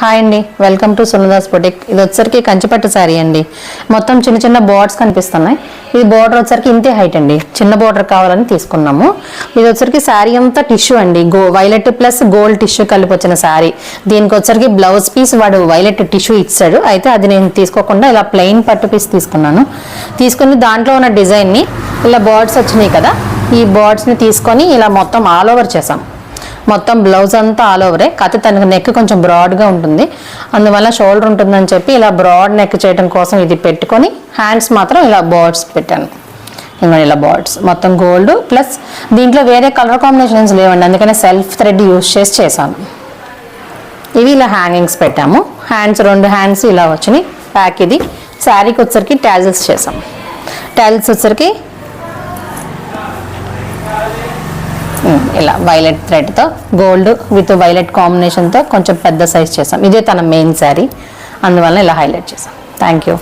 Hi అండి, welcome to సునదాస్ boutique. ఇది వచ్చరికి కంచిపట్టు శారీ అండి. మొత్తం చిన్న చిన్న బోర్డర్స్ కనిపిస్తున్నాయి. ఇది బోర్డర్ వచ్చరికి ఇంతే హైట్ అండి. చిన్న బోర్డర్ కావాలని తీసుకున్నాము. ఇది వచ్చరికి శారీ అంతా టిష్యూ అండి. వైలెట్ ప్లస్ గోల్డ్ టిష్యూ కలిపి వచ్చిన శారీ. దీనికి వచ్చరికి బ్లౌజ్ పీస్ వాడు వైలెట్ టిష్యూ ఇచ్చాడు. అయితే అది నేను తీసుకోకుండా ఇలా ప్లెయిన్ పట్టు పీస్ తీసుకున్నాను. తీసుకుని దాంట్లో ఉన్న డిజైన్ని ఇలా బర్డ్స్ వచ్చినాయి కదా, ఈ బర్డ్స్ని తీసుకొని ఇలా మొత్తం ఆల్ ఓవర్ చేసాం. మొత్తం బ్లౌజ్ అంతా ఆల్ ఓవరే. కాకపోతే తనకి నెక్ కొంచెం బ్రాడ్గా ఉంటుంది, అందువల్ల షోల్డర్ ఉంటుందని చెప్పి ఇలా బ్రాడ్ నెక్ చేయడం కోసం ఇది పెట్టుకొని హ్యాండ్స్ మాత్రం ఇలా బర్డ్స్ పెట్టాను. ఇంకా ఇలా బర్డ్స్ మొత్తం గోల్డ్ ప్లస్ దీంట్లో వేరే కలర్ కాంబినేషన్స్ లేవండి, అందుకనే సెల్ఫ్ థ్రెడ్ యూజ్ చేసి చేశాను. ఇవి ఇలా హ్యాంగింగ్స్ పెట్టాము. హ్యాండ్స్ 2 హ్యాండ్స్ ఇలా వచ్చినాయి. ప్యాక్ ఇది శారీకి వచ్చరికి టాజిల్స్ చేసాం. టాజిల్స్ వచ్చరికి ఇలా వైలెట్ థ్రెడ్తో గోల్డ్ విత్ వైలెట్ కాంబినేషన్తో కొంచెం పెద్ద సైజ్ చేసాం. ఇదే తన మెయిన్ శారీ, అందువల్ల ఇలా హైలైట్ చేసాం. Thank you.